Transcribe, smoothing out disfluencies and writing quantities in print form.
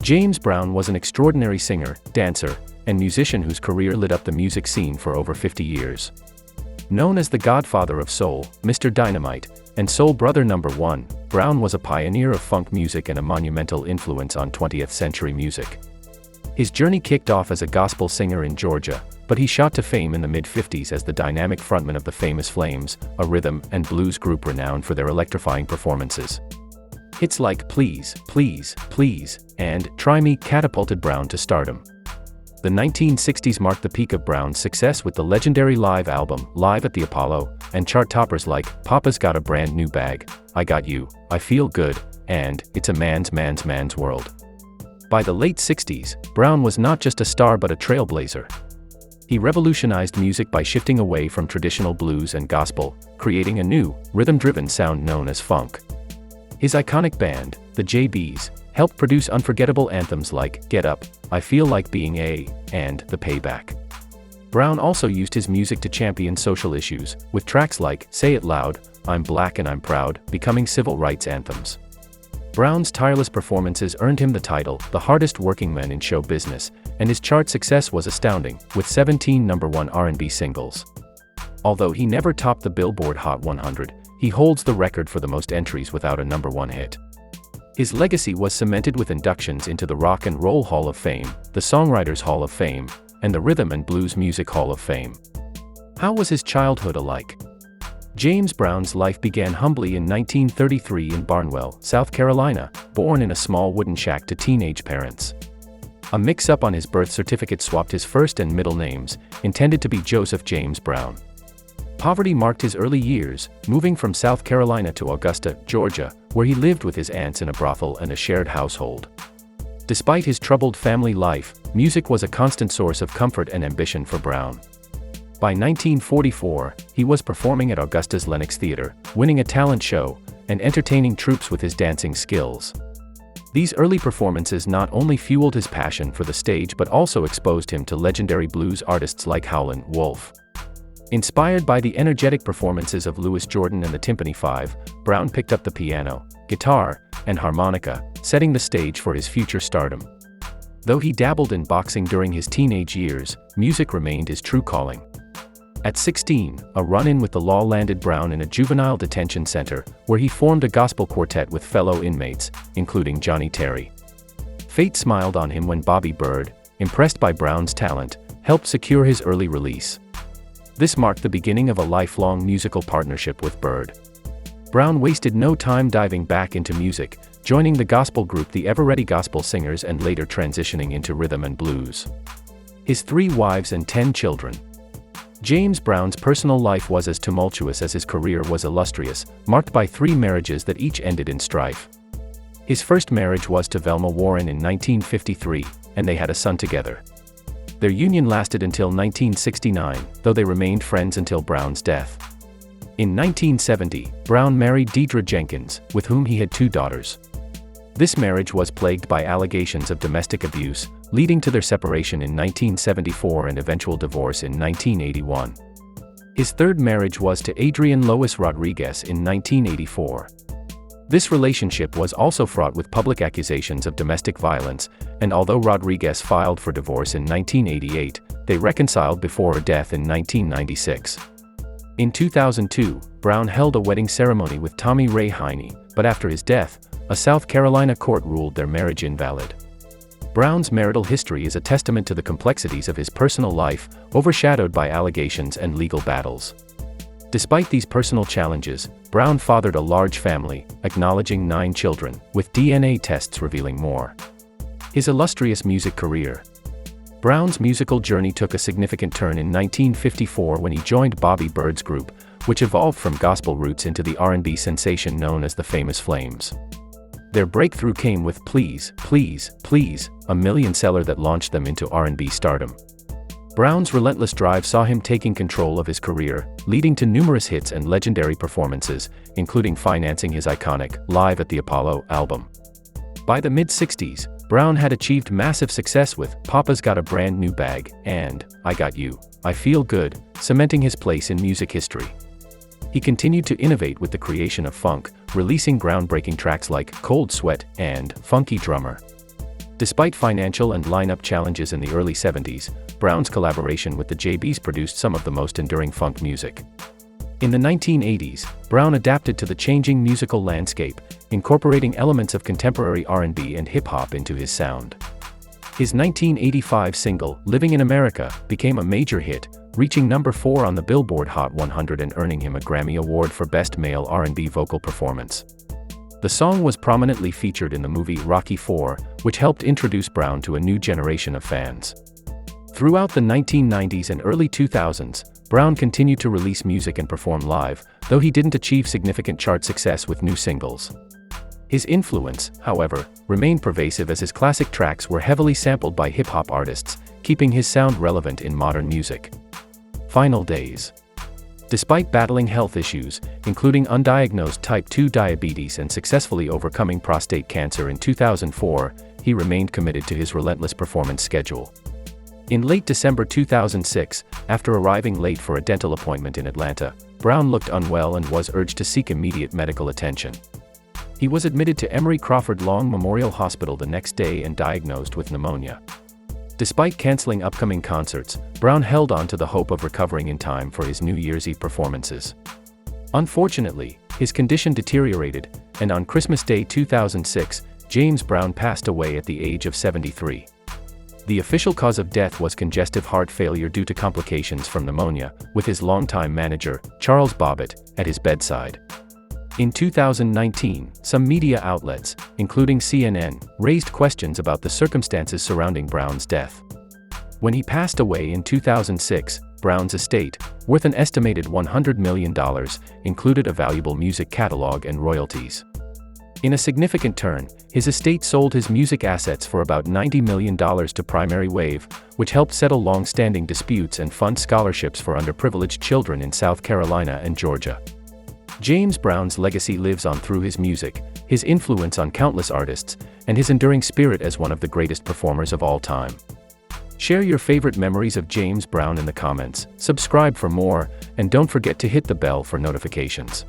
James Brown was an extraordinary singer, dancer, and musician whose career lit up the music scene for over 50 years. Known as the Godfather of Soul, Mr. Dynamite, and Soul Brother No. 1, Brown was a pioneer of funk music and a monumental influence on 20th century music. His journey kicked off as a gospel singer in Georgia, but he shot to fame in the mid-50s as the dynamic frontman of the famous Flames, a rhythm and blues group renowned for their electrifying performances. Hits like Please, Please, Please, and Try Me catapulted Brown to stardom. The 1960s marked the peak of Brown's success with the legendary live album, Live at the Apollo, and chart toppers like Papa's Got a Brand New Bag, I Got You, I Feel Good, and It's a Man's World. By the late 60s, Brown was not just a star but a trailblazer. He revolutionized music by shifting away from traditional blues and gospel, creating a new, rhythm-driven sound known as funk. His iconic band, the JBs, helped produce unforgettable anthems like Get Up, I Feel Like Being A, and The Payback. Brown also used his music to champion social issues, with tracks like Say It Loud, I'm Black and I'm Proud, becoming civil rights anthems. Brown's tireless performances earned him the title, the hardest working man in show business, and his chart success was astounding, with 17 #1 R&B singles. Although he never topped the Billboard Hot 100, he holds the record for the most entries without a #1 hit. His legacy was cemented with inductions into the Rock and Roll Hall of Fame, the Songwriters Hall of Fame, and the Rhythm and Blues Music Hall of Fame. How was his childhood alike? James Brown's life began humbly in 1933 in Barnwell, South Carolina, born in a small wooden shack to teenage parents. A mix-up on his birth certificate swapped his first and middle names, intended to be Joseph James Brown. Poverty marked his early years, moving from South Carolina to Augusta, Georgia, where he lived with his aunts in a brothel and a shared household. Despite his troubled family life, music was a constant source of comfort and ambition for Brown. By 1944, he was performing at Augusta's Lenox Theater, winning a talent show, and entertaining troops with his dancing skills. These early performances not only fueled his passion for the stage but also exposed him to legendary blues artists like Howlin' Wolf. Inspired by the energetic performances of Louis Jordan and the Timpani Five, Brown picked up the piano, guitar, and harmonica, setting the stage for his future stardom. Though he dabbled in boxing during his teenage years, music remained his true calling. At 16, a run-in with the law landed Brown in a juvenile detention center, where he formed a gospel quartet with fellow inmates, including Johnny Terry. Fate smiled on him when Bobby Byrd, impressed by Brown's talent, helped secure his early release. This marked the beginning of a lifelong musical partnership with Byrd. Brown wasted no time diving back into music, joining the gospel group the Ever-Ready Gospel Singers and later transitioning into rhythm and blues. His 3 wives and 10 children. James Brown's personal life was as tumultuous as his career was illustrious, marked by 3 marriages that each ended in strife. His first marriage was to Velma Warren in 1953, and they had a son together. Their union lasted until 1969, though they remained friends until Brown's death. In 1970, Brown married Deidre Jenkins, with whom he had 2 daughters. This marriage was plagued by allegations of domestic abuse, leading to their separation in 1974 and eventual divorce in 1981. His third marriage was to Adrienne Lois Rodriguez in 1984. This relationship was also fraught with public accusations of domestic violence, and although Rodriguez filed for divorce in 1988, they reconciled before her death in 1996. In 2002, Brown held a wedding ceremony with Tommy Ray Heine, but after his death, a South Carolina court ruled their marriage invalid. Brown's marital history is a testament to the complexities of his personal life, overshadowed by allegations and legal battles. Despite these personal challenges, Brown fathered a large family, acknowledging 9 children, with DNA tests revealing more. His illustrious music career. Brown's musical journey took a significant turn in 1954 when he joined Bobby Byrd's group, which evolved from gospel roots into the R&B sensation known as the famous Flames. Their breakthrough came with Please, Please, Please, a million seller that launched them into R&B stardom. Brown's relentless drive saw him taking control of his career, leading to numerous hits and legendary performances, including financing his iconic Live at the Apollo album. By the mid-60s, Brown had achieved massive success with Papa's Got a Brand New Bag and I Got You, I Feel Good, cementing his place in music history. He continued to innovate with the creation of funk, releasing groundbreaking tracks like Cold Sweat and Funky Drummer. Despite financial and lineup challenges in the early 70s, Brown's collaboration with the JBs produced some of the most enduring funk music. In the 1980s, Brown adapted to the changing musical landscape, incorporating elements of contemporary R&B and hip-hop into his sound. His 1985 single, Living in America, became a major hit, reaching number 4 on the Billboard Hot 100 and earning him a Grammy Award for Best Male R&B Vocal Performance. The song was prominently featured in the movie Rocky IV, which helped introduce Brown to a new generation of fans. Throughout the 1990s and early 2000s, Brown continued to release music and perform live, though he didn't achieve significant chart success with new singles. His influence, however, remained pervasive as his classic tracks were heavily sampled by hip-hop artists, keeping his sound relevant in modern music. Final days. Despite battling health issues, including undiagnosed type 2 diabetes and successfully overcoming prostate cancer in 2004, he remained committed to his relentless performance schedule. In late December 2006, after arriving late for a dental appointment in Atlanta, Brown looked unwell and was urged to seek immediate medical attention. He was admitted to Emory Crawford Long Memorial Hospital the next day and diagnosed with pneumonia. Despite canceling upcoming concerts, Brown held on to the hope of recovering in time for his New Year's Eve performances. Unfortunately, his condition deteriorated, and on Christmas Day 2006, James Brown passed away at the age of 73. The official cause of death was congestive heart failure due to complications from pneumonia, with his longtime manager, Charles Bobbitt, at his bedside. In 2019, some media outlets, including CNN, raised questions about the circumstances surrounding Brown's death. When he passed away in 2006, Brown's estate, worth an estimated $100 million, included a valuable music catalog and royalties. In a significant turn, his estate sold his music assets for about $90 million to Primary Wave, which helped settle long-standing disputes and fund scholarships for underprivileged children in South Carolina and Georgia. James Brown's legacy lives on through his music, his influence on countless artists, and his enduring spirit as one of the greatest performers of all time. Share your favorite memories of James Brown in the comments, subscribe for more, and don't forget to hit the bell for notifications.